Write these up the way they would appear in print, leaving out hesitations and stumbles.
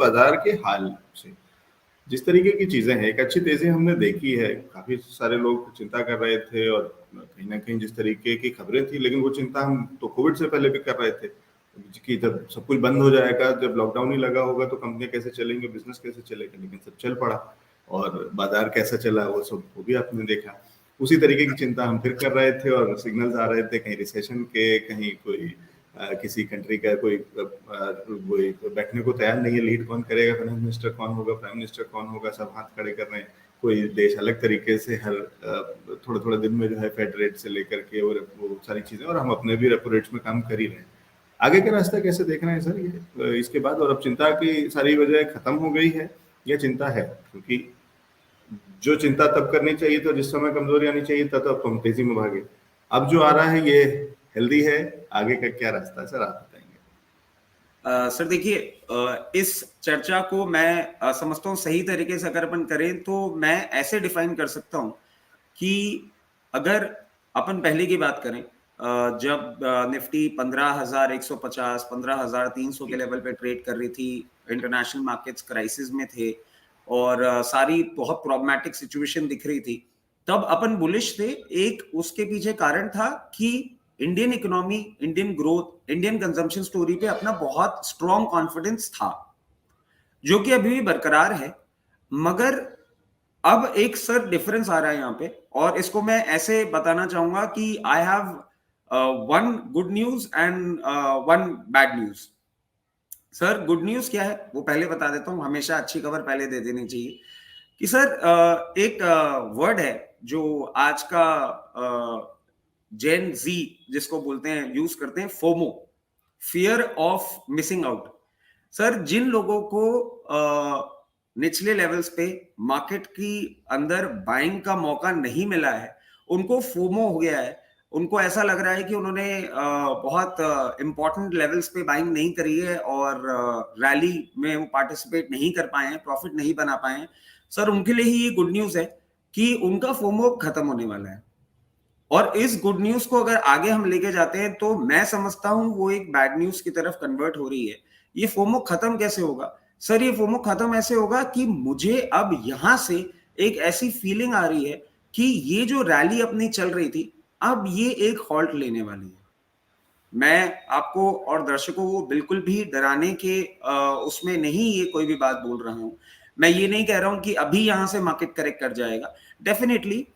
बाजार के हाल से। जिस तरीके की चीजें हैं, एक अच्छी तेजी हमने देखी है, काफी सारे लोग चिंता कर रहे थे और कहीं ना कहीं जिस तरीके की खबरें थी, लेकिन वो चिंता हम तो कोविड से पहले भी कर रहे थे कि जब सब कुछ बंद हो जाएगा, जब लॉकडाउन ही लगा होगा तो कंपनियां कैसे चलेंगे, बिजनेस कैसे चलेगा, लेकिन सब चल पड़ा और बाजार कैसा चला वो सब वो भी आपने देखा। उसी तरीके की चिंता हम फिर कर रहे थे और सिग्नल्स आ रहे थे कहीं रिसेशन के, कहीं कोई किसी कंट्री का कोई बैठने को तैयार नहीं है, लीड कौन करेगा, फाइनेंस मिनिस्टर कौन होगा, प्राइम मिनिस्टर कौन होगा, सब हाथ खड़े कर रहे हैं। कोई देश अलग तरीके से हर थोड़े थोड़े दिन में जो है फेड रेट से लेकर के और वो सारी चीजें, और हम अपने भी रेपो रेट्स में काम कर ही रहे हैं। आगे का रास्ता कैसे देख रहे हैं सर ये इसके बाद, और अब चिंता की सारी वजह खत्म हो गई है या चिंता है? क्योंकि जो चिंता तब करनी चाहिए तो जिस समय कमजोरी आनी चाहिए तब तो हम तेजी में भागे, अब जो आ रहा है ये हेल्दी है। आगे का क्या रास्ता है सर, आप बताएंगे? सर देखिए, इस चर्चा को मैं समझता हूँ सही तरीके से अगर अपन करें तो मैं ऐसे डिफाइन कर सकता हूँ कि अगर अपन पहले की बात करें, जब निफ्टी 15,150 15,300 के लेवल पे ट्रेड कर रही थी, इंटरनेशनल मार्केट्स क्राइसिस में थे और सारी बहुत प्रॉब्लमैटिक सिचुएशन दिख रही थी, तब अपन बुलिश थे। एक उसके पीछे कारण था कि Indian economy, Indian growth, Indian consumption story पे अपना बहुत स्ट्रॉन्ग कॉन्फिडेंस था, जो कि अभी भी बरकरार है। मगर अब एक सर डिफरेंस आ रहा है यहाँ पे, और इसको मैं ऐसे बताना चाहूंगा कि I have one good news and one bad news. Sir good news क्या है वो पहले बता देता हूँ, हमेशा अच्छी खबर पहले दे देनी चाहिए। कि सर एक वर्ड है जो आज का जेन जी जिसको बोलते हैं, यूज करते हैं, FOMO, fear of missing out. Sir जिन लोगों को निचले लेवल्स पे मार्केट की अंदर बाइंग का मौका नहीं मिला है, उनको फोमो हो गया है। उनको ऐसा लग रहा है कि उन्होंने बहुत इंपॉर्टेंट लेवल्स पे बाइंग नहीं करी है और रैली में वो पार्टिसिपेट नहीं कर पाए हैं, प्रॉफिट नहीं बना पाए हैं। सर उनके लिए ही ये गुड न्यूज है कि उनका फोमो खत्म होने वाला है। और इस गुड न्यूज को अगर आगे हम लेके जाते हैं तो मैं समझता हूं वो एक बैड न्यूज की तरफ कन्वर्ट हो रही है। ये फोमो खत्म कैसे होगा? सर ये फोमो खत्म ऐसे होगा कि मुझे अब यहां से एक ऐसी फीलिंग आ रही है कि ये जो रैली अपनी चल रही थी, अब ये एक हॉल्ट लेने वाली है। मैं आपको और दर्शकों को बिल्कुल भी डराने के उसमें नहीं ये कोई भी बात बोल रहा हूं। मैं ये नहीं कह रहा हूं कि अभी यहां से मार्केट करेक्ट कर जाएगा। डेफिनेटली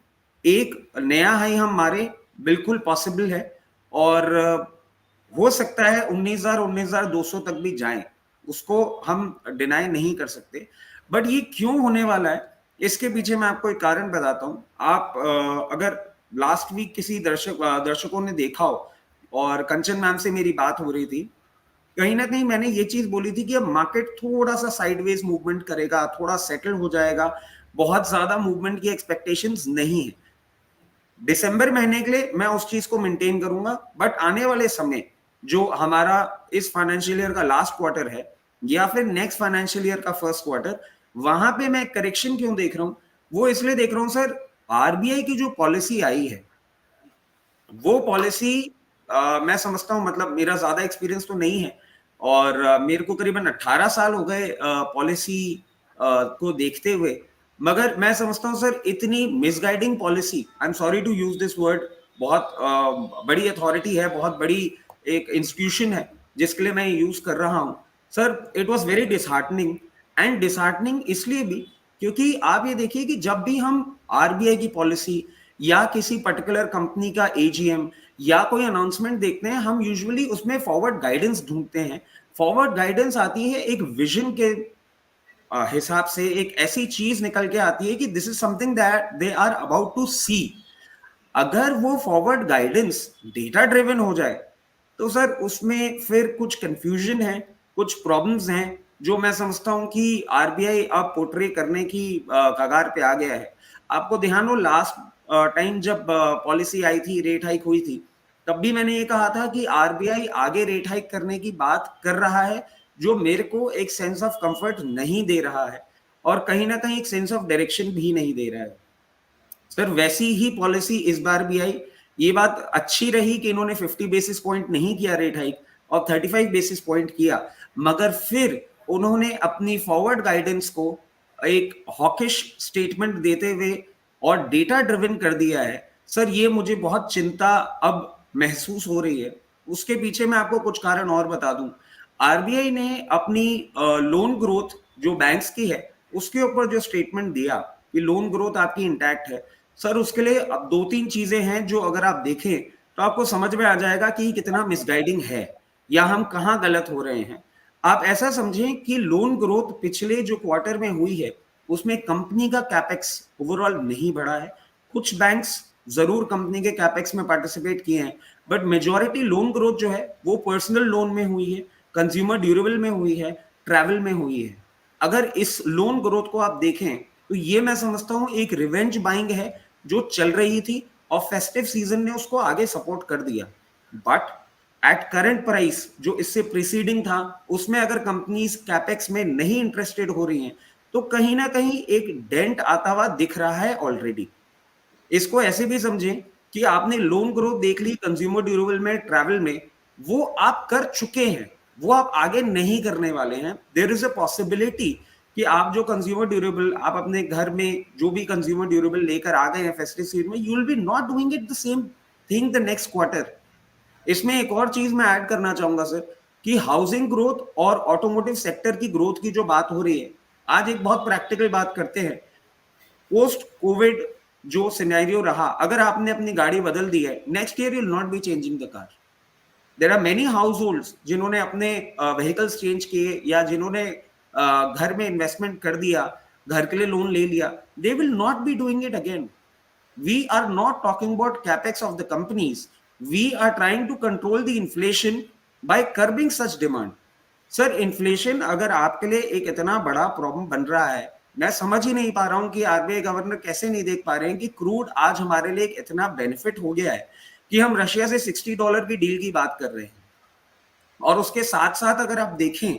एक नया हाई हम मारे, बिल्कुल पॉसिबल है, और हो सकता है 19,000 19,200 तक भी जाएं, उसको हम डिनाई नहीं कर सकते। बट ये क्यों होने वाला है, इसके पीछे मैं आपको एक कारण बताता हूं। आप अगर लास्ट वीक किसी दर्शकों ने देखा हो और कंचन मैम से मेरी बात हो रही थी, कहीं ना कहीं मैंने ये चीज बोली थी कि अब मार्केट थोड़ा सा साइडवेज मूवमेंट करेगा, थोड़ा सेटल हो जाएगा, बहुत ज्यादा मूवमेंट की एक्सपेक्टेशंस नहीं है। दिसंबर महीने के लिए मैं उस चीज को मेंटेन करूंगा, बट आने वाले समय जो हमारा इस फाइनेंशियल ईयर का लास्ट क्वार्टर है या फिर नेक्स्ट फाइनेंशियल ईयर का फर्स्ट क्वार्टर, वहां पे मैं करेक्शन क्यों देख रहा हूं? वो इसलिए देख रहा हूं सर, आरबीआई की जो पॉलिसी आई है वो पॉलिसी मैं समझता हूं, मतलब मेरा ज्यादा एक्सपीरियंस तो नहीं है और मेरे को करीबन 18 साल हो गए पॉलिसी को देखते हुए, मगर मैं समझता हूं सर इतनी misguiding policy, I am sorry to use this word, बहुत बड़ी अथॉरिटी है, बहुत बड़ी एक इंस्टीट्यूशन है जिसके लिए मैं यूज कर रहा हूं। Sir it was very disheartening, and disheartening इसलिए भी क्योंकि आप ये देखिए कि जब भी हम आरबीआई की पॉलिसी या किसी पर्टिकुलर कंपनी का एजीएम या कोई अनाउंसमेंट देखते हैं, हम यूजुअली उसमें फॉरवर्ड गाइडेंस ढूंढते हैं। फॉरवर्ड गाइडेंस आती है एक विजन के हिसाब से, एक ऐसी चीज निकल के आती है कि this is something that they are about to see. अगर वो फॉरवर्ड गाइडेंस डेटा ड्रिवन हो जाए तो सर उसमें फिर कुछ कंफ्यूजन है, कुछ प्रॉब्लम्स हैं, जो मैं समझता हूं कि आरबीआई अब पोर्ट्रे करने की कगार पे आ गया है। आपको ध्यान हो लास्ट टाइम जब पॉलिसी आई थी, रेट हाइक हुई थी, तब भी मैंने ये कहा था कि आरबीआई आगे रेट हाइक करने की बात कर रहा है, जो मेरे को एक सेंस ऑफ कंफर्ट नहीं दे रहा है और कहीं ना कहीं एक सेंस ऑफ डायरेक्शन भी नहीं दे रहा है। सर वैसी ही पॉलिसी इस बार भी आई। ये बात अच्छी रही कि इन्होंने 50 बेसिस पॉइंट नहीं किया रेट हाइक और 35 बेसिस पॉइंट किया, मगर फिर उन्होंने अपनी फॉरवर्ड गाइडेंस को एक हॉकिश स्टेटमेंट देते हुए और डेटा ड्रिवन कर दिया है, सर ये मुझे बहुत चिंता अब महसूस हो रही है। उसके पीछे मैं आपको कुछ कारण और बता दूं। आरबीआई ने अपनी लोन ग्रोथ जो बैंक्स की है उसके ऊपर जो स्टेटमेंट दिया कि लोन ग्रोथ आपकी इंटैक्ट है, सर उसके लिए अब 2-3 चीजें हैं जो अगर आप देखें तो आपको समझ में आ जाएगा कि कितना मिसगाइडिंग है या हम कहाँ गलत हो रहे हैं। आप ऐसा समझें कि लोन ग्रोथ पिछले जो क्वार्टर में हुई है उसमें कंपनी का कैपेक्स ओवरऑल नहीं बढ़ा है। कुछ बैंक्स जरूर कंपनी के कैपेक्स में पार्टिसिपेट किए हैं, बट मेजॉरिटी लोन ग्रोथ जो है वो पर्सनल लोन में हुई है, कंज्यूमर ड्यूरेबल में हुई है, ट्रैवल में हुई है। अगर इस लोन ग्रोथ को आप देखें तो ये मैं समझता हूं एक रिवेंज बाइंग है जो चल रही थी और फेस्टिव सीजन ने उसको आगे सपोर्ट कर दिया। बट एट करंट प्राइस जो इससे प्रीसीडिंग था उसमें अगर कंपनीज कैपेक्स में नहीं इंटरेस्टेड हो रही हैं तो कहीं ना कहीं एक डेंट आता हुआ दिख रहा है ऑलरेडी। इसको ऐसे भी समझें कि आपने लोन ग्रोथ देख ली कंज्यूमर ड्यूरेबल में, ट्रैवल में, वो आप कर चुके हैं, वो आप आगे नहीं करने वाले हैं। देयर इज अ पॉसिबिलिटी कि आप जो कंज्यूमर ड्यूरेबल आप अपने घर में जो भी कंज्यूमर ड्यूरेबल लेकर आ गए हैं फेस्टिव सीजन में, you will be not doing it the same thing the next quarter. इसमें एक और चीज मैं ऐड करना चाहूंगा सर कि हाउसिंग ग्रोथ और ऑटोमोटिव सेक्टर की ग्रोथ की जो बात हो रही है, आज एक बहुत प्रैक्टिकल बात करते हैं। पोस्ट कोविड जो सिनेरियो रहा, अगर आपने अपनी गाड़ी बदल दी है, next year you will not be changing the car. There are many households जिन्होंने अपने व्हीकल्स चेंज किए या जिन्होंने घर में इन्वेस्टमेंट कर दिया, घर के लिए लोन ले लिया, they will not be doing it again. We are not talking about capex of the companies. We are trying to control the inflation by curbing such demand. Sir inflation अगर आपके लिए एक इतना बड़ा प्रॉब्लम बन रहा है, मैं समझ ही नहीं पा रहा हूं कि आरबीआई गवर्नर कैसे नहीं देख पा रहे हैं कि क्रूड आज हमारे लिए एक इतना बेनिफिट हो गया है कि हम रशिया से $60 की डील की बात कर रहे हैं। और उसके साथ साथ अगर आप देखें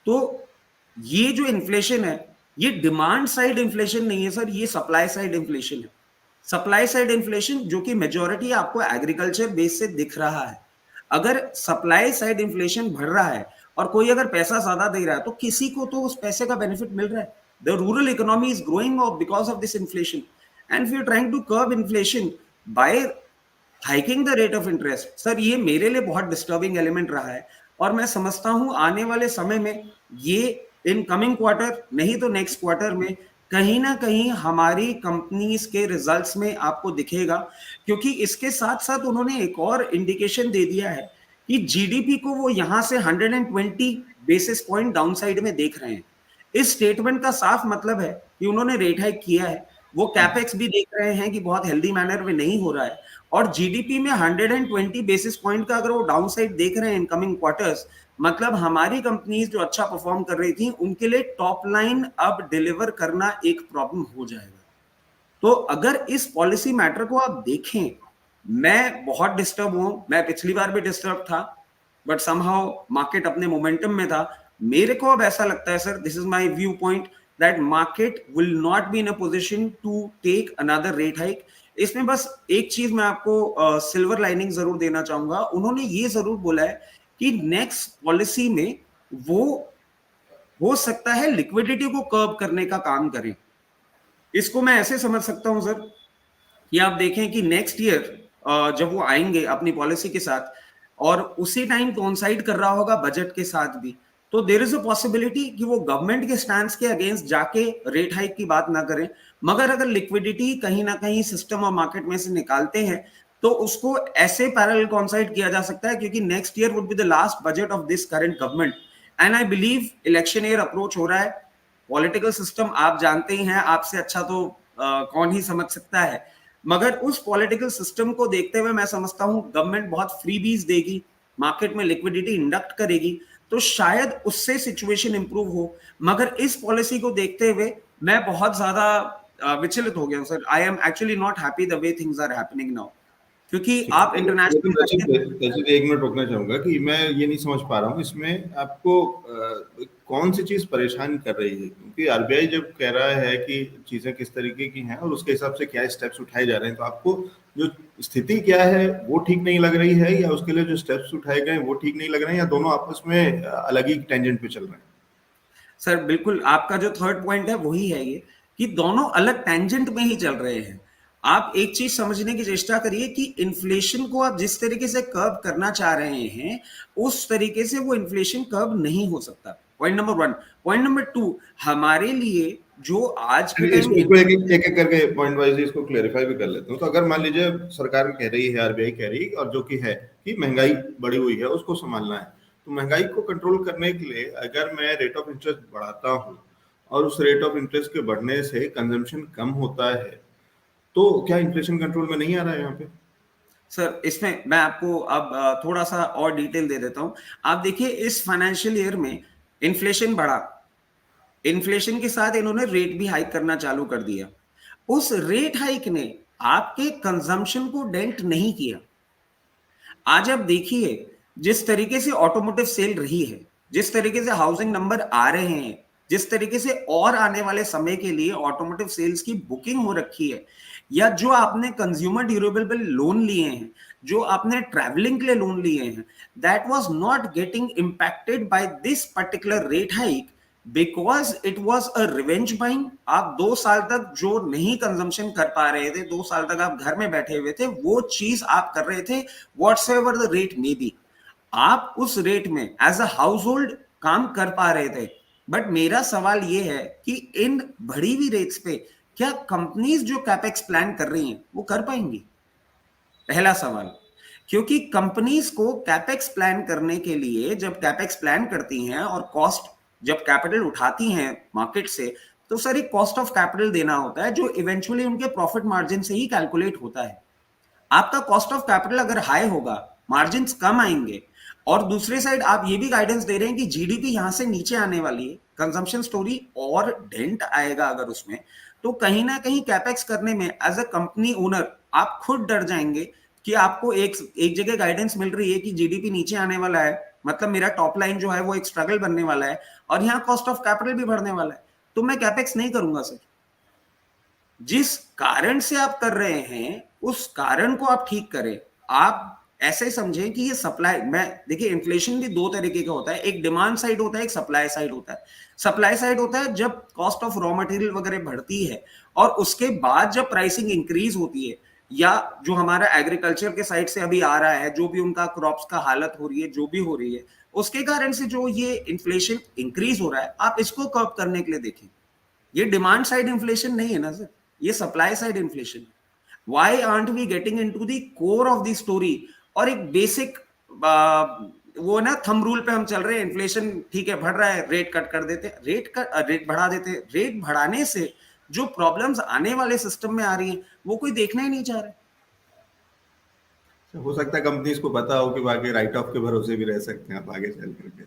तो ये जो इन्फ्लेशन है ये डिमांड साइड इन्फ्लेशन नहीं है सर, ये सप्लाई साइड इन्फ्लेशन है। सप्लाई साइड इन्फ्लेशन जो कि मेजॉरिटी आपको एग्रीकल्चर बेस से दिख रहा है। अगर सप्लाई साइड इन्फ्लेशन बढ़ रहा है और कोई अगर पैसा ज्यादा दे रहा है तो किसी को तो उस पैसे का बेनिफिट मिल रहा है। The rural economy is growing because of this inflation and we are trying to curb inflation by hiking the rate of interest. Sir ये मेरे लिए बहुत डिस्टर्बिंग एलिमेंट रहा है और मैं समझता हूं आने वाले समय में ये इन कमिंग क्वार्टर नहीं तो नेक्स्ट क्वार्टर में कहीं ना कहीं हमारी कंपनीज के रिजल्ट्स में आपको दिखेगा। क्योंकि इसके साथ साथ उन्होंने एक और इंडिकेशन दे दिया है कि जीडीपी को वो यहां से 120 बेसिस पॉइंट डाउनसाइड में देख रहे हैं। इस स्टेटमेंट का साफ मतलब है कि उन्होंने रेट हाइक किया है, वो कैपेक्स भी देख रहे हैं कि बहुत हेल्दी मैनर में नहीं हो रहा है और जीडीपी में 120 बेसिस पॉइंट का अगर वो डाउनसाइड देख रहे हैं इन कमिंग क्वार्टर्स, मतलब हमारी कंपनीज जो अच्छा परफॉर्म कर रही थी उनके लिए टॉप लाइन अब डिलीवर करना एक प्रॉब्लम हो जाएगा। तो अगर इस पॉलिसी मैटर को आप देखें, मैं बहुत डिस्टर्ब हूं, मैं पिछली बार भी डिस्टर्ब था बट समहाउ मार्केट अपने मोमेंटम में था। मेरे को अब ऐसा लगता है sir, this is my view point, that market will not be in a position to take another rate hike. इसमें बस एक चीज मैं आपको सिल्वर लाइनिंग जरूर देना चाहूंगा, उन्होंने ये जरूर बोला है कि नेक्स्ट पॉलिसी में वो हो सकता है लिक्विडिटी को कर्ब करने का काम करें। इसको मैं ऐसे समझ सकता हूं सर कि आप देखें कि नेक्स्ट ईयर जब वो आएंगे अपनी पॉलिसी के साथ और उसी टाइम कोइंसाइड कर रहा होगा बजट के साथ भी, तो देयर इज अ पॉसिबिलिटी कि वो गवर्नमेंट के स्टैंड के अगेंस्ट जाके रेट हाइक की बात ना करें, मगर अगर लिक्विडिटी कहीं ना कहीं सिस्टम और मार्केट में से निकालते हैं तो उसको ऐसे पैरेलल कोइंसाइड किया जा सकता है क्योंकि next year would be the last budget of this current government and I believe election year approach हो रहा है। पॉलिटिकल सिस्टम आप जानते ही हैं, आपसे अच्छा तो कौन ही समझ सकता है, मगर उस पॉलिटिकल सिस्टम को देखते हुए मैं समझता हूं गवर्नमेंट बहुत फ्रीबीज देगी, मार्केट में लिक्विडिटी इंडक्ट करेगी, तो शायद उससे सिचुएशन इंप्रूव हो। मगर इस पॉलिसी को देखते हुए मैं बहुत ज्यादा विचलित हो गया हूं sir. I am actually not happy the way things are happening now, क्योंकि आप लेकिन इंटरनेशनल एक मिनट रोकना चाहूंगा कि मैं ये नहीं समझ पा रहा हूँ इसमें आपको कौन सी चीज परेशान कर रही है, क्योंकि आरबीआई जब कह रहा है कि चीजें किस तरीके की हैं और उसके हिसाब से क्या स्टेप्स उठाए जा रहे हैं, तो आपको जो स्थिति क्या है वो ठीक नहीं लग रही है या उसके लिए जो स्टेप्स उठाए गए वो ठीक नहीं लग रहे हैं, या दोनों आपस में अलग ही टेंजेंट पे चल रहे हैं? सर बिल्कुल, आपका जो थर्ड पॉइंट है वही है ये, कि दोनों अलग टेंजेंट में ही चल रहे हैं। आप एक चीज समझने की चेष्टा करिए कि इन्फ्लेशन को आप जिस तरीके से कर्व करना चाह रहे हैं, उस तरीके से वो इन्फ्लेशन कर्व नहीं हो सकता। Point number 1। पॉइंट नंबर 2, हमारे लिए जो आज के टाइम इसको एक करके पॉइंट वाइज इसको क्लेरिफाई भी कर लेता हूँ। तो अगर मान लीजिए सरकार कह रही है, आरबीआई कह रही है, और जो कि है कि महंगाई बढ़ी हुई है उसको संभालना है, तो महंगाई को कंट्रोल करने के लिए अगर मैं रेट ऑफ इंटरेस्ट बढ़ाता हूँ और उस रेट ऑफ इंटरेस्ट के बढ़ने से कंजम्पशन कम होता है, तो क्या इन्फ्लेशन कंट्रोल में नहीं आ रहा है यहाँ पे? सर इसमें मैं आपको अब थोड़ा सा और डिटेल दे देता हूं। आप देखिए, इस फाइनेंशियल ईयर में इन्फ्लेशन बढ़ा, इन्फ्लेशन के साथ इन्होंने रेट भी हाइक करना चालू कर दिया। उस रेट हाइक ने आपके कंजम्पशन को डेंट नहीं किया। आज आप देखिए, जिस तरीके से ऑटोमोटिव सेल रही है, जिस तरीके से हाउसिंग नंबर आ रहे हैं, जिस तरीके से और आने वाले समय के लिए ऑटोमोटिव सेल्स की बुकिंग हो रखी है, या जो आपने कंज्यूमर ड्यूरेबल लोन लिए हैं, जो आपने ट्रैवलिंग के लिए लोन लिए हैं, that was not getting impacted by this particular rate hike, because it was a revenge buying. आप 2 साल तक जो नहीं कंजम्पशन कर पा रहे थे, 2 साल तक आप घर में बैठे हुए थे, वो चीज आप कर रहे थे, whatsoever the rate may be, आप उस रेट में एज अ हाउस होल्ड काम कर पा रहे थे। बट मेरा सवाल ये है कि इन बढ़ी हुई रेट्स पे क्या कंपनीज जो कैपेक्स प्लान कर रही हैं वो कर पाएंगी? पहला सवाल। क्योंकि कंपनीज को कैपेक्स प्लान करने के लिए, जब कैपेक्स प्लान करती हैं और कॉस्ट, जब कैपिटल उठाती हैं मार्केट से, तो सर एक कॉस्ट ऑफ कैपिटल देना होता है जो इवेंचुअली उनके प्रॉफिट मार्जिन से ही कैलकुलेट होता है। आपका कॉस्ट ऑफ कैपिटल अगर हाई होगा, मार्जिन कम आएंगे, और दूसरे साइड आप ये भी गाइडेंस दे रहे हैं कि जीडीपी यहां से नीचे आने वाली है, कंजम्पशन स्टोरी और डेंट आएगा अगर उसमें, तो कहीं ना कहीं कैपेक्स करने में एज अ कंपनी ओनर आप खुद डर जाएंगे कि आपको एक जगह गाइडेंस मिल रही है कि जीडीपी नीचे आने वाला है, मतलब मेरा टॉप लाइन जो है वो एक स्ट्रगल बनने वाला है, और यहाँ कॉस्ट ऑफ कैपिटल भी बढ़ने वाला है, तो मैं कैपेक्स नहीं करूंगा सर। जिस कारण से आप कर रहे हैं उस कारण को आप ठीक करें। आप ऐसे समझें कि ये सप्लाई, मैं देखिए इन्फ्लेशन भी 2 तरीके का होता है, एक डिमांड साइड होता है, एक सप्लाई साइड होता है। सप्लाई साइड होता है जब कॉस्ट ऑफ रॉ मटेरियल वगैरह बढ़ती है और उसके बाद जब प्राइसिंग इंक्रीज होती है, या जो हमारा एग्रीकल्चर के साइड से अभी आ रहा है, जो भी उनका क्रॉप्स का हालत हो रही है, जो भी हो रही है, उसके कारण से जो ये इन्फ्लेशन इंक्रीज हो रहा है, आप इसको कर्व करने के लिए देखें। ये डिमांड साइड इन्फ्लेशन नहीं है ना सर, ये सप्लाई साइड इन्फ्लेशन है। Why aren't we getting into the core of the story? और एक बेसिक वो ना थंब रूल पे हम चल रहे हैं, इन्फ्लेशन ठीक है बढ़ रहा है, रेट कट कर देते, रेट बढ़ा देते। रेट बढ़ाने से जो प्रॉब्लम्स आने वाले सिस्टम में आ रही हैं वो कोई देखना ही नहीं चाह रहा। हो सकता है कंपनीज को पता हो कि बाकी राइट ऑफ के भरोसे भी रह सकते हैं आप आगे चल करके।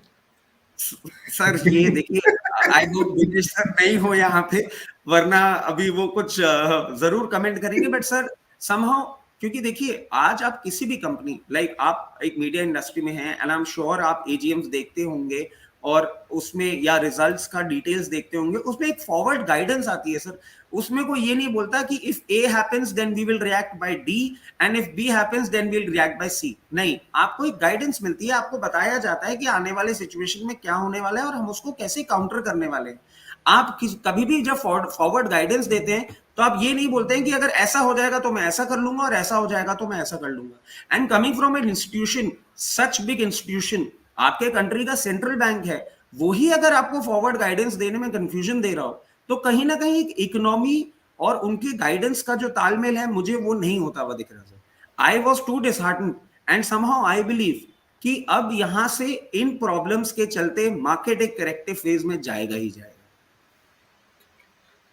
सर ये देखिए, आई होप दिनेश सर नहीं हो यहाँ पे, वरना अभी वो कुछ जरूर कमेंट करेंगे। बट सर समहाउ, क्योंकि देखिए आज आप किसी भी कंपनी, लाइक आप एक मीडिया इंडस्ट्री में हैं, एंड आई एम श्योर आप एजीएम्स देखते होंगे और उसमें या रिजल्ट्स का डिटेल्स देखते होंगे, उसमें एक फॉरवर्ड गाइडेंस आती है सर। उसमें कोई ये नहीं बोलता कि if A happens then we will react by D, and if B happens then we will react by C. नहीं, आपको एक गाइडेंस मिलती है, आपको बताया जाता है कि आने वाले सिचुएशन में क्या होने वाला है और हम उसको कैसे काउंटर करने वाले हैं। आप कभी भी जब फॉरवर्ड गाइडेंस देते हैं तो आप ये नहीं बोलते हैं कि अगर ऐसा हो जाएगा तो मैं ऐसा कर लूंगा और ऐसा हो जाएगा तो मैं ऐसा कर लूंगा। And coming from an institution, such big institution, आपके कंट्री का सेंट्रल बैंक है, वही अगर आपको फॉरवर्ड गाइडेंस देने में कंफ्यूजन दे रहा हो, तो कहीं ना कहीं इकोनॉमी और उनकी गाइडेंस का जो तालमेल है, मुझे वो नहीं होता हुआ दिख रहा sir. I was to dishearten, and somehow I believe कि अब यहां से इन प्रॉब्लम्स के चलते मार्केट एक करेक्टिव फेज में जाएगा ही जाएगा।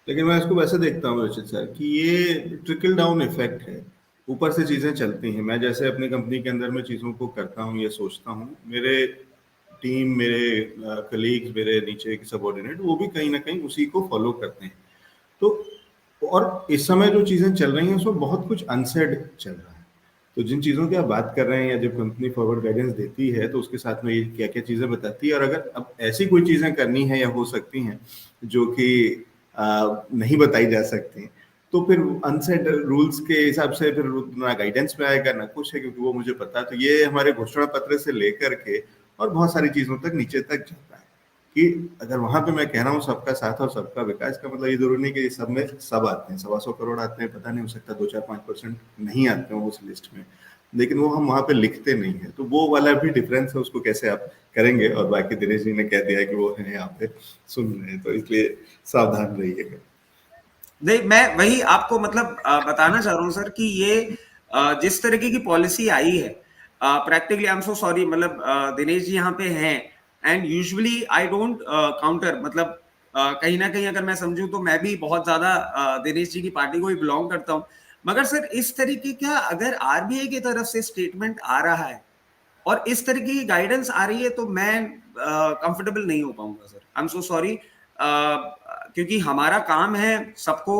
लेकिन मैं इसको वैसे देखता हूँ रचित सर कि ये ट्रिकल डाउन इफेक्ट है, ऊपर से चीजें चलती हैं। मैं जैसे अपनी कंपनी के अंदर में चीजों को करता हूँ, ये सोचता हूँ, मेरे टीम, मेरे कलीग्स, मेरे नीचे के सबऑर्डिनेट, वो भी कहीं ना कहीं उसी को फॉलो करते हैं। तो और इस समय जो चीजें चल रही हैं उसमें बहुत कुछ अनसेड चल रहा है। तो जिन चीजों की आप बात कर रहे हैं, या जब कंपनी फॉरवर्ड गाइडेंस देती है तो उसके साथ में ये क्या क्या चीजें बताती है, और अगर अब ऐसी कोई चीजें करनी है या हो सकती हैं जो कि नहीं बताई जा सकती, तो फिर अनसेड रूल्स के हिसाब से फिर ना गाइडेंस में आएगा ना कुछ है, क्योंकि वो मुझे पता है। तो ये हमारे घोषणा पत्र से लेकर के और बहुत सारी चीजों तक नीचे तक जाता है कि अगर वहां पे मैं कह रहा हूँ सबका साथ और सबका विकास का मतलब ये जरूरी नहीं कि सब में सब आते हैं, 125 करोड़ आते हैं, पता नहीं हो सकता 2-4-5% नहीं आते हैं उस लिस्ट में, लेकिन वो हम वहां पे लिखते नहीं है। तो वो वाला भी डिफरेंस है, उसको कैसे आप करेंगे। और बाकी दिनेश जी ने कह दिया है कि वो है यहाँ पे सुन रहे हैं, तो इसलिए सावधान रहिएगा। नहीं, मैं वही आपको मतलब बताना चाह रहा हूँ सर कि ये जिस तरीके की पॉलिसी आई है, practically I am so sorry, मतलब दिनेश जी यहाँ पे हैं and usually I don't counter, मतलब कहीं ना कहीं अगर मैं समझूं तो मैं भी बहुत ज्यादा दिनेश जी की पार्टी को ही बिलोंग करता हूं, मगर सर इस तरीके का अगर आरबीआई की तरफ से स्टेटमेंट आ रहा है और इस तरीके की गाइडेंस आ रही है तो मैं कंफर्टेबल नहीं हो पाऊंगा sir, I am so sorry. क्योंकि हमारा काम है सबको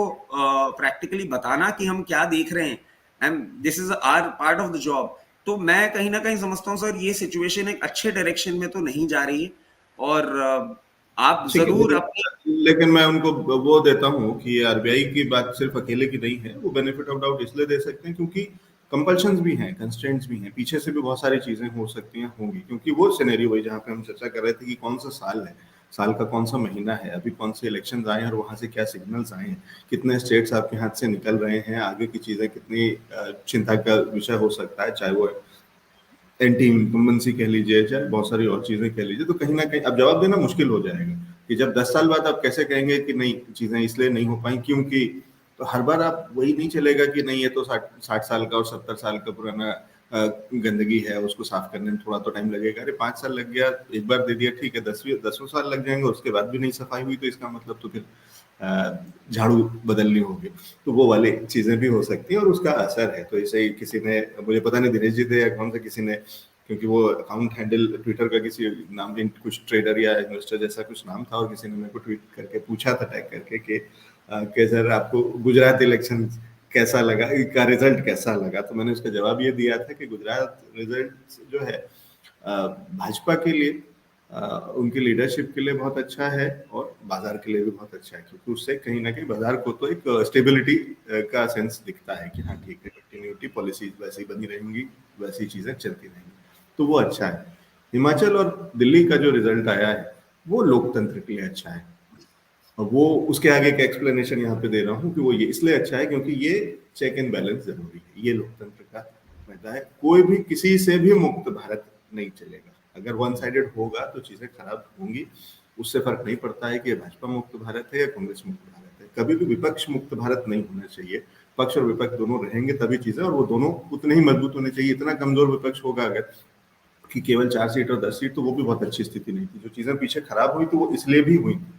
प्रैक्टिकली बताना कि हम क्या देख रहे हैं and this is our part of the job. तो मैं कहीं ना कहीं समझता हूँ सर ये सिचुएशन एक अच्छे डायरेक्शन में तो नहीं जा रही है, और आप ठीक है, जरूर अपनी। लेकिन मैं उनको वो देता हूँ कि आरबीआई की बात सिर्फ अकेले की नहीं है। वो बेनिफिट ऑफ डाउट इसलिए दे सकते हैं क्योंकि कंपल्शंस भी हैं, कंस्ट्रेंट्स भी हैं, पीछे से भी बहुत सारी चीजें हो सकती हैं, होंगी, क्योंकि वो सिनेरियो वही जहाँ पे हम चर्चा कर रहे थे कि कौन सा साल है, साल का कौन सा महीना है, अभी कौन से इलेक्शन आए हैं और वहां से क्या सिग्नल्स आए हैं, कितने स्टेट्स आपके हाथ से निकल रहे हैं, आगे की चीजें कितनी चिंता का विषय हो सकता है, चाहे वो एंटी इनकम्बेंसी कह लीजिए, चाहे बहुत सारी और चीजें कह लीजिए। तो कहीं ना कहीं अब जवाब देना मुश्किल हो जाएगा कि जब 10 साल बाद आप कैसे कहेंगे कि नहीं चीजें इसलिए नहीं हो पाई क्योंकि, तो हर बार आप वही नहीं चलेगा कि नहीं ये तो 60 साल का और 70 साल का पुराना गंदगी है, उसको साफ करने में थोड़ा तो टाइम लगेगा। अरे 5 साल लग गया, एक बार दे दिया ठीक है, 10वें साल लग जाएंगे, उसके बाद भी नहीं सफाई हुई, तो इसका मतलब तो फिर झाड़ू बदलनी होगी। तो वो वाली चीजें भी हो सकती हैं और उसका असर है। तो ऐसे ही किसी ने, मुझे पता नहीं दिनेश जी थे या कौन सा, किसी ने, क्योंकि वो अकाउंट हैंडल ट्विटर का किसी नाम, कुछ ट्रेडर या इन्वेस्टर जैसा कुछ नाम था, और किसी ने मेरे को ट्वीट करके पूछा था टैग करके कि सर आपको गुजरात इलेक्शन कैसा लगा, का रिजल्ट कैसा लगा। तो मैंने उसका जवाब ये दिया था कि गुजरात रिजल्ट जो है भाजपा के लिए, उनकी लीडरशिप के लिए बहुत अच्छा है और बाजार के लिए भी बहुत अच्छा है, क्योंकि उससे कहीं ना कहीं बाजार को तो एक स्टेबिलिटी का सेंस दिखता है कि हाँ ठीक है, कंटिन्यूटी, पॉलिसीज वैसी बनी रहेंगी, वैसी चीजें चलती रहेंगी, तो वो अच्छा है। हिमाचल और दिल्ली का जो रिजल्ट आया है वो लोकतंत्र के लिए अच्छा है, और वो उसके आगे का एक्सप्लेनेशन यहाँ पे दे रहा हूँ कि वो ये इसलिए अच्छा है क्योंकि ये चेक एंड बैलेंस जरूरी है, ये लोकतंत्र का फायदा है। कोई भी किसी से भी मुक्त भारत नहीं चलेगा, अगर वन साइडेड होगा तो चीजें खराब होंगी। उससे फर्क नहीं पड़ता है कि भाजपा मुक्त भारत है या कांग्रेस मुक्त भारत है, कभी भी विपक्ष मुक्त भारत नहीं होना चाहिए। पक्ष और विपक्ष दोनों रहेंगे तभी चीजें, और वो दोनों उतने ही मजबूत होने चाहिए। इतना कमजोर विपक्ष होगा अगर कि केवल 4 सीट और 10 सीट, तो वो भी बहुत अच्छी स्थिति नहीं थी। जो चीजें पीछे खराब हुई तो वो इसलिए भी हुई थी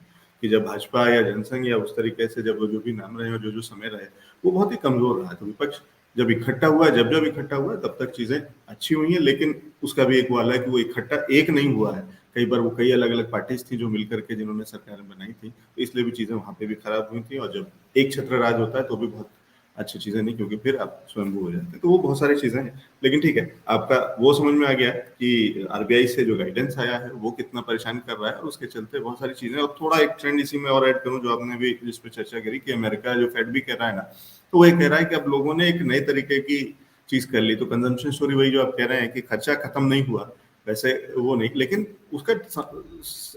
कि जब भाजपा या जनसंघ या उस तरीके से जब जो भी नाम रहे और जो समय रहे वो बहुत ही कमजोर रहा। तो विपक्ष जब इकट्ठा हुआ, जब इकट्ठा हुआ, तब तक चीजें अच्छी हुई हैं। लेकिन उसका भी एक वाला है कि वो इकट्ठा एक नहीं हुआ है, कई बार वो कई अलग अलग पार्टीज थी जो मिलकर के जिन्होंने सरकार बनाई थी, तो इसलिए भी चीजें वहां पे भी खराब हुई थी। और जब एक छत्र राज होता है तो भी बहुत अच्छी चीजें नहीं, क्योंकि फिर आप स्वयंभू हो जाते हैं। तो वो बहुत सारी चीजें हैं। लेकिन ठीक है, आपका वो समझ में आ गया कि आरबीआई से जो गाइडेंस आया है वो कितना परेशान कर रहा है, और उसके चलते बहुत सारी चीजें। और थोड़ा एक ट्रेंड इसी में और ऐड करूं जो आपने भी जिस पे चर्चा करी कि अमेरिका जो फेड भी कह रहा है ना, तो वो ये कह रहा है कि अब लोगों ने एक नए तरीके की चीज कर ली। तो कंजम्पशन स्टोरी वही जो आप कह रहे हैं कि खर्चा खत्म नहीं हुआ, वैसे वो नहीं, लेकिन उसका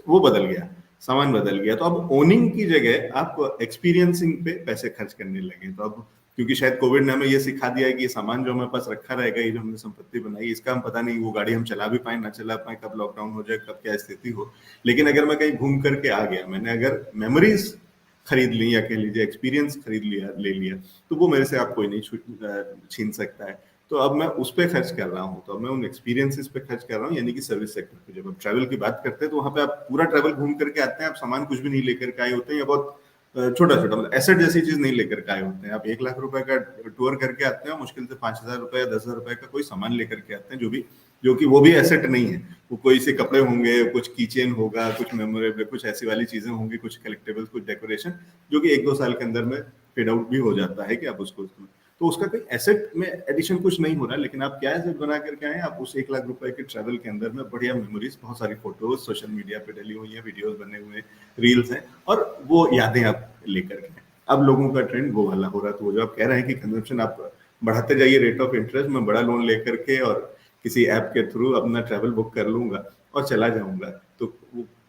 वो बदल गया, सामान बदल गया। तो अब ओनिंग की जगह आप एक्सपीरियंसिंग पे पैसे खर्च करने लगे। तो अब क्योंकि शायद कोविड ने हमें ये सिखा दिया है कि ये सामान जो हमारे पास रखा रहेगा, ये जो हमने संपत्ति बनाई, इसका हम पता नहीं वो गाड़ी हम चला भी पाए ना चला पाए, कब लॉकडाउन हो जाए, कब क्या स्थिति हो। लेकिन अगर मैं कहीं घूम करके आ गया, मैंने अगर मेमोरीज खरीद ली या कह लीजिए एक्सपीरियंस खरीद लिया, ले लिया, तो वो मेरे से आप कोई नहीं छीन सकता है। तो अब मैं उस पर खर्च कर रहा हूँ, तो अब मैं उन एक्सपीरियंसेस पे खर्च कर रहा हूँ, यानी कि सर्विस सेक्टर पे। जब आप ट्रैवल की बात करते हैं तो वहां पे आप पूरा ट्रैवल घूम करके आते हैं, आप सामान कुछ भी नहीं लेकर के आए होते हैं, या बहुत छोटा छोटा मतलब एसेट जैसी चीज नहीं लेकर के आए होते हैं। आप 1 लाख रुपए का टूर करके आते हैं, मुश्किल से 5,000 रुपए या 10,000 रुपए का कोई सामान लेकर के आते हैं, जो कि वो भी एसेट नहीं है। वो कोई से कपड़े होंगे, कुछ कीचेन होगा, कुछ मेमोरेबल, कुछ ऐसी वाली चीजें होंगी, कुछ कलेक्टेबल्स, कुछ डेकोरेशन, जो कि 1-2 साल के अंदर में फेड आउट भी हो जाता है कि आप उसको, तो उसका कोई एसेट में एडिशन कुछ नहीं हो रहा। लेकिन आप क्या एसेट बना करके आए, आप उस 1 लाख रुपए के ट्रैवल के अंदर में बढ़िया मेमोरीज, बहुत सारी फोटोज सोशल मीडिया पे डली हुई है, वीडियोस बने हुए, रील्स हैं, और वो यादें आप लेकर के। अब लोगों का ट्रेंड वो वाला हो रहा है। तो वो जो आप कह रहे हैं कि कंजम्पशन आप बढ़ाते जाइए, रेट ऑफ इंटरेस्ट, मैं बड़ा लोन लेकर के और किसी ऐप के थ्रू अपना ट्रैवल बुक कर लूंगा और चला जाऊंगा, तो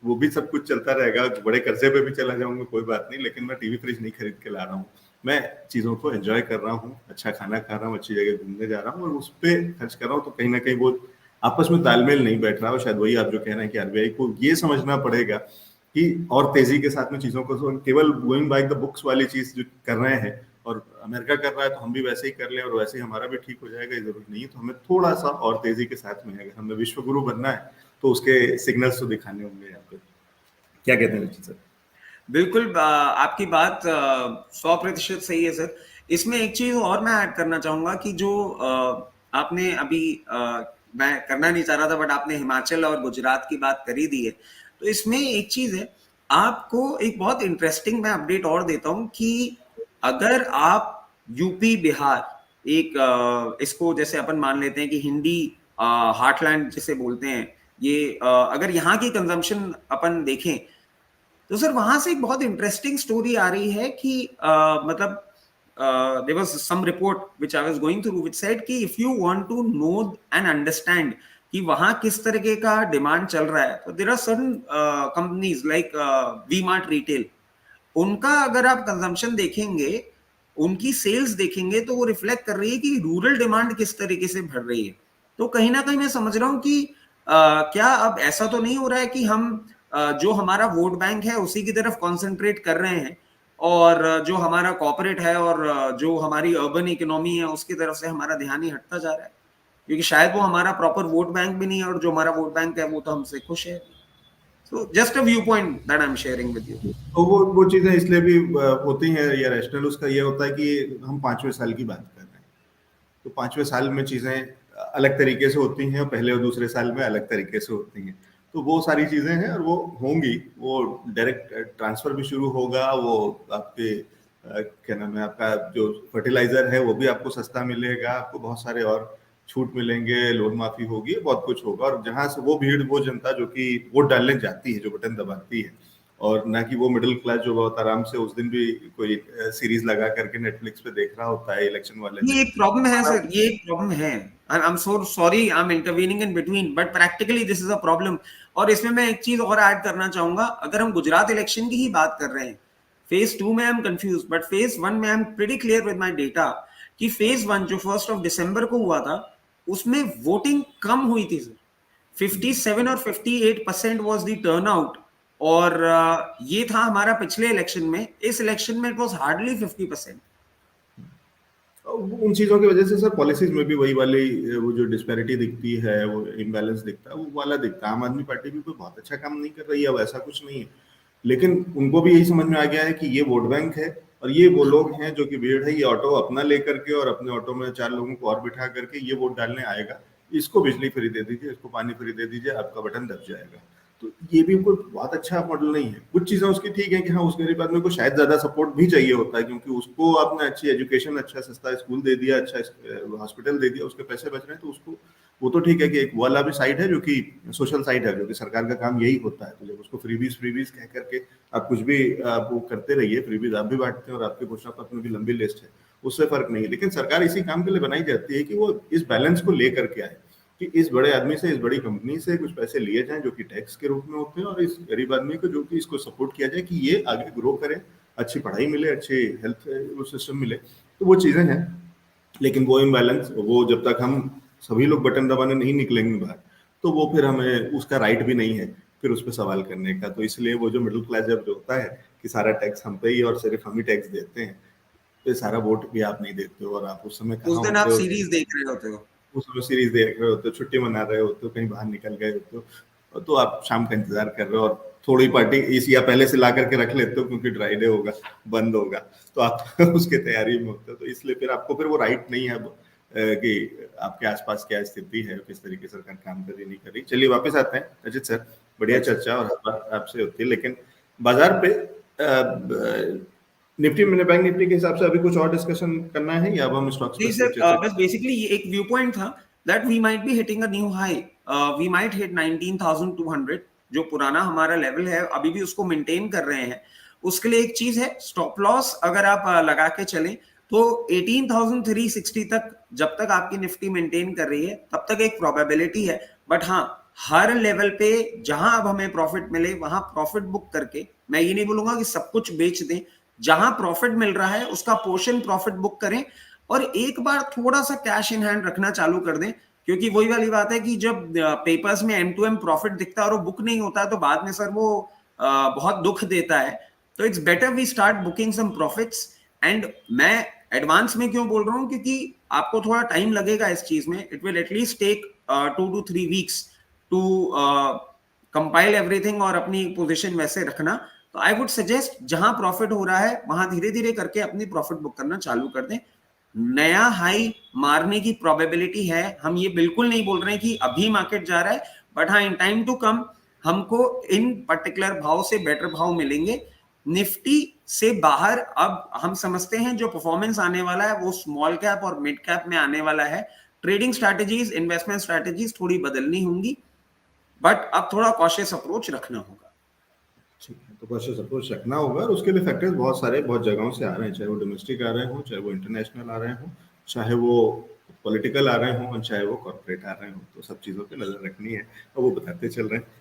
वो भी सब कुछ चलता रहेगा, बड़े कर्जे पे भी चला जाऊंगा कोई बात नहीं, लेकिन मैं टीवी फ्रिज नहीं खरीद के ला रहा हूँ। मैं चीजों को एंजॉय कर रहा हूँ, अच्छा खाना खा रहा हूँ, अच्छी जगह घूमने जा रहा हूँ और उस पर खर्च कर रहा हूँ। तो कहीं ना कहीं वो आपस में तालमेल नहीं बैठ रहा। और शायद वही आप जो कह रहे हैं कि आरबीआई को ये समझना पड़ेगा कि और तेजी के साथ में चीजों को, केवल गोइंग बाय द बुक्स वाली चीज जो कर रहे हैं और अमेरिका कर रहा है तो हम भी वैसे ही कर लें और वैसे ही हमारा भी ठीक हो जाएगा, ये जरूरी नहीं है। तो हमें थोड़ा सा और तेजी के साथ में, अगर हमें विश्व गुरु बनना है तो उसके सिग्नल्स तो दिखाने होंगे यहाँ पे। क्या कहते हैं निश्चित सर? बिल्कुल, आपकी बात 100% सही है सर। इसमें एक चीज और मैं ऐड करना चाहूंगा कि जो आपने अभी मैं करना नहीं चाह रहा था बट आपने हिमाचल और गुजरात की बात करी दी है, तो इसमें एक चीज है, आपको एक बहुत इंटरेस्टिंग मैं अपडेट और देता हूं कि अगर आप यूपी बिहार एक इसको जैसे अपन मान लेते हैं कि हिंदी हार्टलैंड जिसे बोलते हैं, ये अगर यहाँ की कंजम्पशन अपन देखें तो सर वहां से एक बहुत इंटरेस्टिंग स्टोरी आ रही है कि मतलब there was some report which I was going through which said कि if you want to know and understand कि वहां किस तरीके का डिमांड चल रहा है, तो there are certain companies like V-Mart Retail, उनका अगर आप कंजम्पशन देखेंगे, उनकी सेल्स देखेंगे तो वो रिफ्लेक्ट कर रही है कि रूरल डिमांड किस तरीके से बढ़ रही है। तो कहीं ना कहीं मैं समझ रहा हूं कि क्या अब ऐसा तो नहीं हो रहा है कि हम जो हमारा वोट बैंक है उसी की तरफ कॉन्सेंट्रेट कर रहे हैं और जो हमारा कॉर्पोरेट है और जो हमारी अर्बन इकोनॉमी है उसकी तरफ से हमारा ध्यान ही हटता जा रहा है, क्योंकि शायद वो हमारा प्रॉपर वोट बैंक भी नहीं है और जो हमारा वोट बैंक है वो तो हमसे खुश है। So just a viewpoint that I'm sharing with you. तो वो चीजें इसलिए भी होती हैं या रैशनल उसका ये होता है कि हम 5वें साल की बात कर रहे हैं, तो 5वें साल में चीजें अलग तरीके से होती हैं और पहले और दूसरे साल में अलग तरीके से होती हैं। तो वो सारी चीजें हैं और वो होंगी, वो डायरेक्ट ट्रांसफर भी शुरू होगा, वो आपके क्या नाम है, आपका जो फर्टिलाइजर है वो भी आपको सस्ता मिलेगा, आपको बहुत सारे और छूट मिलेंगे, लोन माफी होगी, बहुत कुछ होगा। और जहां से वो भीड़, वो जनता जो कि वोट डालने जाती है, जो बटन दबाती है, और ना कि वो मिडिल क्लास जो बहुत आराम से उस दिन भी कोई सीरीज लगा करके नेटफ्लिक्स पे देख रहा होता है इलेक्शन वाले ये एक प्रॉब्लम है सर, ये एक प्रॉब्लम है। I am so sorry, I am intervening in between, but practically this is a problem. और इसमें मैं एक चीज और ऐड करना चाहूंगा, अगर हम गुजरात इलेक्शन की ही बात कर रहे हैं, फेज 2 में I am confuse but phase 1 में I am pretty clear with my data कि फेज 1 जो 1 दिसंबर को हुआ था उसमें वोटिंग कम हुई थी सर, 57 और 58% वाज द टर्नआउट। और ये था हमारा पिछले इलेक्शन में, इस इलेक्शन में इट वाज हार्डली 50%। उन चीजों की वजह से सर पॉलिसीज में भी वही वाली वो जो डिस्पैरिटी दिखती है, वो इम्बैलेंस दिखता है, वो वाला दिखता है। आम आदमी पार्टी भी कोई बहुत अच्छा काम नहीं कर रही है, अब ऐसा कुछ नहीं है, लेकिन उनको भी यही समझ में आ गया है कि ये वोट बैंक है और ये वो लोग हैं जो कि भीड़ है, ये ऑटो अपना लेकर के और अपने ऑटो में 4 लोगों को और बिठा करके ये वोट डालने आएगा, इसको बिजली फ्री दे दीजिए, इसको पानी फ्री दे दीजिए, आपका बटन दब जाएगा। तो ये भी कोई बहुत अच्छा मॉडल नहीं है। कुछ चीजें उसकी ठीक है कि हाँ, उस गरीब आदमी को शायद ज्यादा सपोर्ट भी चाहिए होता है, क्योंकि उसको आपने अच्छी एजुकेशन, अच्छा सस्ता स्कूल दे दिया, अच्छा हॉस्पिटल दे दिया, उसके पैसे बच रहे हैं, तो उसको वो तो ठीक है कि एक वाला भी साइड है जो कि सोशल साइड है, जो कि सरकार का काम यही होता है। तो जब उसको फ्रीबीज कह करके आप कुछ भी आप वो करते रहिए, फ्रीबीज आप भी बांटते हैं और आपके घोषणा पत्र में भी लंबी लिस्ट है, उससे फर्क नहीं है। लेकिन सरकार इसी काम के लिए बनाई जाती है कि वो इस बैलेंस को लेकर के आए कि इस बड़े आदमी से, इस बड़ी कंपनी से कुछ पैसे लिए जाएं जो कि टैक्स के रूप में होते हैं, और इस गरीब आदमी को जो कि इसको सपोर्ट किया जाए कि ये आगे ग्रो करे, अच्छी पढ़ाई मिले, अच्छी हेल्थ सिस्टम मिले। तो वो चीजें हैं, लेकिन वो इम्बैलेंस, वो जब तक हम सभी लोग बटन दबाने नहीं निकलेंगे बाहर, तो वो फिर हमें उसका राइट भी नहीं है फिर उस पर सवाल करने का। तो इसलिए वो जो मिडिल क्लास जब जो होता है कि सारा टैक्स हम पे ही और सिर्फ हम ही टैक्स देते हैं, तो सारा वोट भी आप नहीं देते हो, और आप उस समय उस कहाँ दिन आप होते हो, सीरीज देख रहे होते हो, उस समय सीरीज देख रहे होते हो, छुट्टी मना रहे होते हो, कहीं बाहर निकल गए होते हो, तो आप शाम का इंतजार कर रहे हो और थोड़ी पार्टी इसी या पहले से ला करके रख लेते हो क्योंकि ड्राई डे होगा, बंद होगा, तो आप उसके तैयारी में होते हो। तो इसलिए फिर आपको फिर वो राइट नहीं है अब कि आपके आसपास क्या स्थिति है, किस तरीके सरकार काम कर रही नहीं कर रही। चलिए वापस आते हैं अजित सर, बढ़िया चर्चा और हर बार आपसे होती है, लेकिन बाजार पे निफ्टी में बैंक निफ्टी के हिसाब से अभी कुछ और डिस्कशन करना है या अब हम स्टॉक्स जी पे सर, बस बेसिकली ये एक व्यू पॉइंट था that we might be hitting a new high, we might hit 19,200, जो पुराना हमारा लेवल है अभी भी उसको मेंटेन कर रहे हैं। उसके लिए एक चीज है, स्टॉप लॉस अगर आप लगा के चलें तो 18,360 तक जब तक आपकी निफ्टी मेंटेन कर रही है तब तक एक प्रोबेबिलिटी है। बट हाँ, हर लेवल पे जहां अब हमें प्रॉफिट मिले वहां प्रॉफिट बुक करके, मैं ये नहीं बोलूंगा कि सब कुछ बेच दें, जहां प्रॉफिट मिल रहा है उसका पोर्शन प्रॉफिट बुक करें और एक बार थोड़ा सा कैश इन हैंड रखना चालू कर दें। क्योंकि वही वाली बात है कि जब पेपर्स में एम टू एम प्रॉफिट दिखता है और वो बुक नहीं होता है तो बाद में सर वो बहुत दुख देता है। तो it's better we start booking some profits. And मैं एडवांस में क्यों बोल रहा हूं, क्योंकि आपको थोड़ा टाइम लगेगा इस चीज में। It will at least take 2 to 3 weeks to compile everything और अपनी पोजीशन वैसे रखना। तो आई वुड सजेस्ट जहां प्रॉफिट हो रहा है वहां धीरे धीरे करके अपनी प्रॉफिट बुक करना चालू कर दें। नया हाई मारने की प्रोबेबिलिटी है, हम ये बिल्कुल नहीं बोल रहे हैं कि अभी मार्केट जा रहा है, बट हाँ इन टाइम टू कम हमको इन पर्टिकुलर भाव से बेटर भाव मिलेंगे। निफ्टी से बाहर अब हम समझते हैं जो परफॉर्मेंस आने वाला है वो स्मॉल कैप और मिड कैप में आने वाला है। ट्रेडिंग स्ट्रैटेजीज, इन्वेस्टमेंट स्ट्रैटेजीज थोड़ी बदलनी होंगी, बट अब थोड़ा कॉशियस अप्रोच रखना होगा। ठीक है, तो कॉशियस अप्रोच रखना होगा और उसके लिए फैक्टर्स बहुत सारे बहुत जगहों से आ रहे हैं, चाहे वो डोमेस्टिक आ रहे हों, चाहे वो इंटरनेशनल आ रहे हों, चाहे वो पॉलिटिकल आ रहे हों और चाहे वो कॉर्पोरेट आ रहे हों। तो सब चीज़ों पे नज़र रखनी है और वो बताते चल रहे हैं।